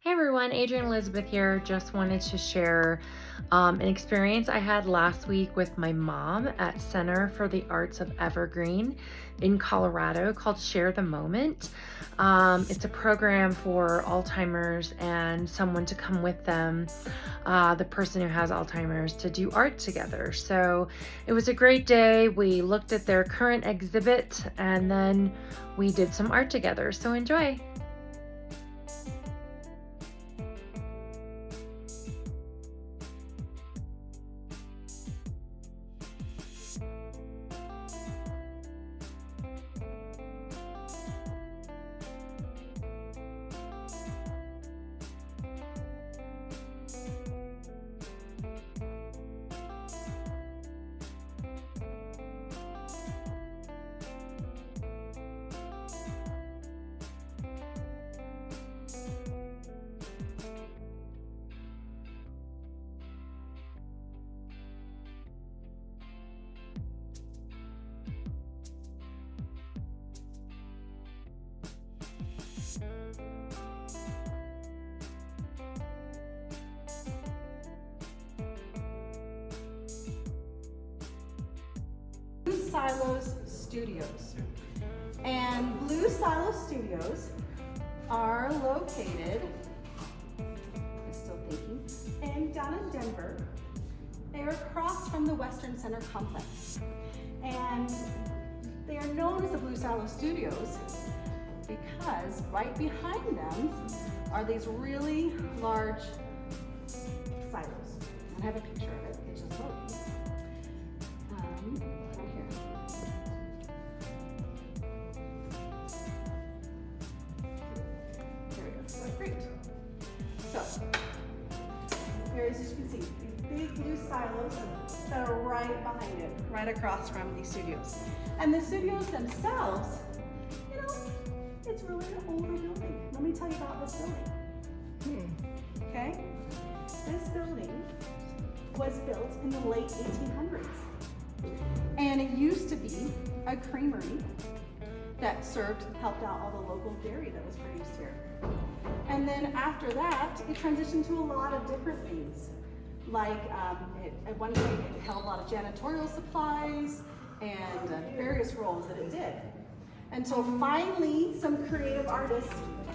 Hey everyone, Adrienne Elizabeth here. Just wanted to share an experience I had last week with my mom at Center for the Arts of Evergreen in Colorado called Share the Moment. It's a program for Alzheimer's and someone to come with them, the person who has Alzheimer's, to do art together. So it was a great day. We looked at their current exhibit and then we did some art together. So enjoy. Blue Silos Studios. And Blue Silo Studios are located, I'm still thinking, down in Denver. They're across from the Western Center complex. And they are known as the Blue Silo Studios because right behind them are these really large silos. And I have a picture of it, it's just loading. Right here. There we go. So great. So here, as you can see, these big blue silos that are right behind it, right across from these studios. And the studios themselves, you know, it's really an older building. Let me tell you about this building. Okay? This building was built in the late 1800s. And it used to be a creamery that helped out all the local dairy that was produced here. And then after that, it transitioned to a lot of different things. Like at one point it held a lot of janitorial supplies and various roles that it did. Until finally some creative artists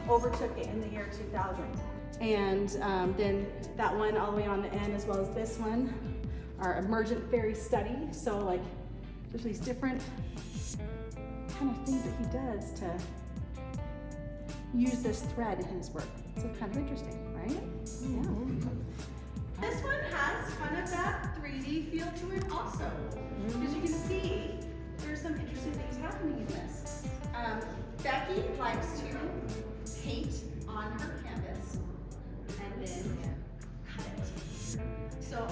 overtook it in the year 2000. And then that one all the way on the end, as well as this one, our emergent fairy study. So like there's these different kind of things that he does to use this thread in his work. So kind of interesting, right? Yeah. This one has kind of that 3D feel to it also. Because you can see there's some interesting things happening in this. Becky likes to paint on her canvas and then cut it. So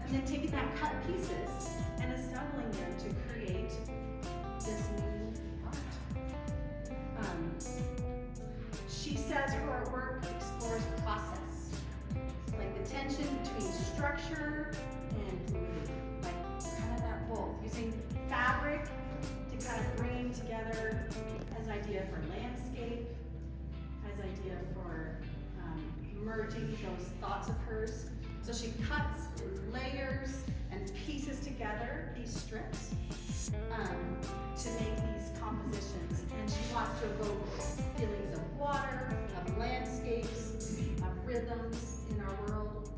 and then taking that cut pieces and assembling them to create this new art. She says her artwork explores process, like the tension between structure and fluidity, like kind of that both, using fabric to kind of bring together as an idea for landscape, as an idea for merging those thoughts of hers. So she cuts layers and pieces together, these strips, to make these compositions. And she wants to evoke feelings of water, of landscapes, of rhythms in our world.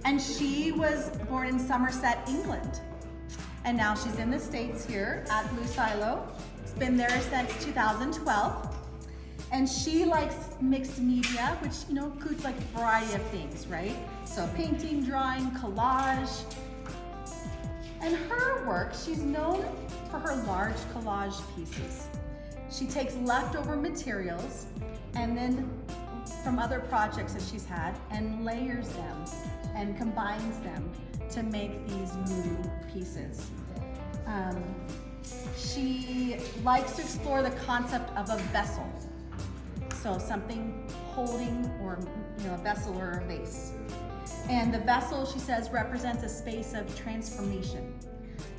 And she was born in Somerset, England. And now she's in the States here at Blue Silo. It's been there since 2012. And she likes mixed media, which, you know, includes like a variety of things, right? So painting, drawing, collage. And her work, she's known for her large collage pieces. She takes leftover materials and then from other projects that she's had and layers them and combines them to make these new pieces. She likes to explore the concept of a vessel. So something holding, or a vessel or a vase. And the vessel, she says, represents a space of transformation,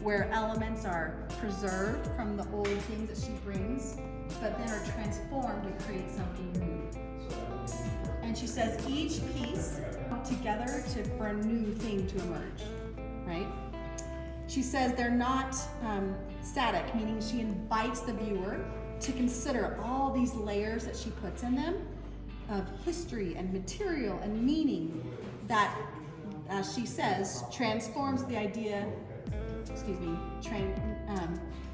where elements are preserved from the old things that she brings, but then are transformed to create something new. she says each piece together for a new thing to emerge, right? She says they're not static, meaning she invites the viewer to consider all these layers that she puts in them of history and material and meaning that, as she says, transforms the idea,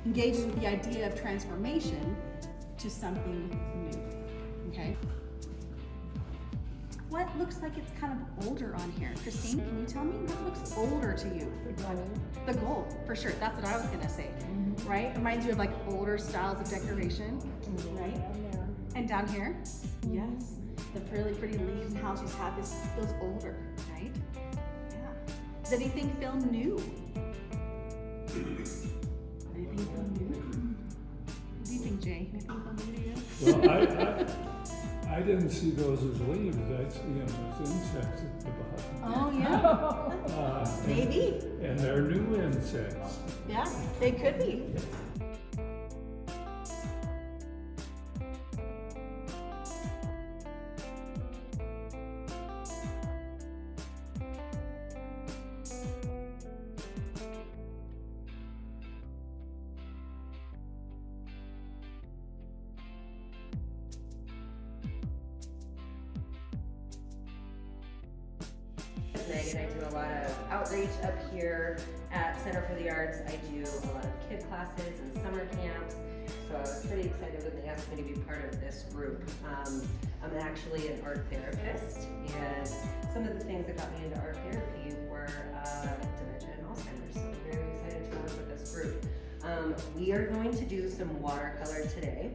engages with the idea of transformation to something new, okay? What looks like it's kind of older on here? Christine, can you tell me what looks older to you? The gold, for sure. That's what I was gonna say, right? It reminds you of like older styles of decoration, right? And down here, yes, the really pretty leaves and how she's had this feels older, right? Yeah. Does anything feel new? Anything feel new? What do you think, Jay? Anything feel new to you? Well, I didn't see those as leaves. I see them as insects at the bottom. Oh yeah. Maybe. And they're new insects. Yeah, they could be. Megan. I do a lot of outreach up here at Center for the Arts. I do a lot of kid classes and summer camps. So I was pretty excited when they asked me to be part of this group. I'm actually an art therapist, and some of the things that got me into art therapy were dementia and Alzheimer's. So I'm very excited to work with this group. We are going to do some watercolor today,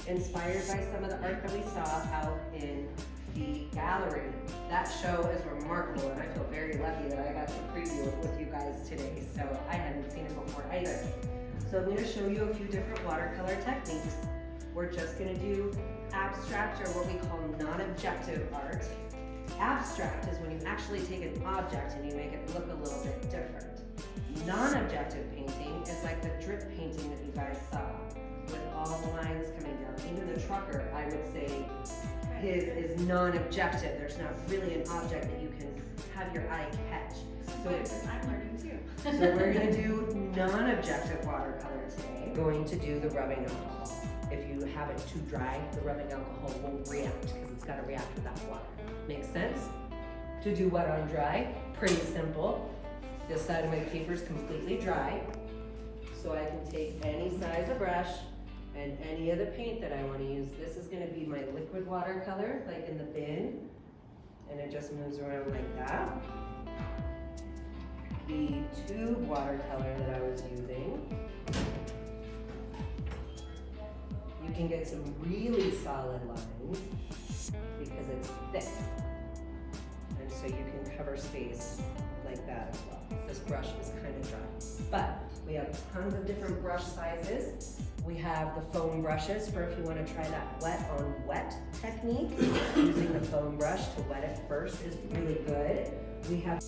inspired by some of the art that we saw out in the gallery. That show is remarkable, and I feel very lucky that I got to preview it with you guys today. So I hadn't seen it before either. So I'm going to show you a few different watercolor techniques. We're just going to do abstract, or what we call non-objective art. Abstract is when you actually take an object and you make it look a little bit different. Non-objective painting is like the drip painting that you guys saw, with all the lines coming down. Even the trucker, I would say, his is non-objective. There's not really an object that you can have your eye catch. So I'm learning too. So we're going to do non-objective watercolor today. Going to do the rubbing alcohol. If you have it too dry, the rubbing alcohol won't react because it's got to react with that water. Makes sense? To do wet on dry, pretty simple. This side of my paper is completely dry. So I can take any size of brush and any of the paint that I want to use. This is going to be my liquid watercolor, like in the bin. And it just moves around like that. The tube watercolor that I was using, you can get some really solid lines because it's thick. And so you can cover space like that as well. This brush is kind of dry. But we have tons of different brush sizes. We have the foam brushes for if you want to try that wet on wet technique. Using the foam brush to wet it first is really good. We have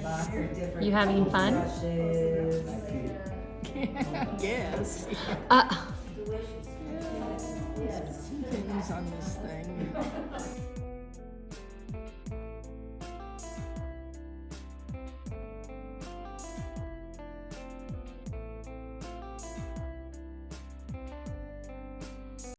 lots of different You having fun? brushes. Yes. Delicious. Yes. Things on this thing.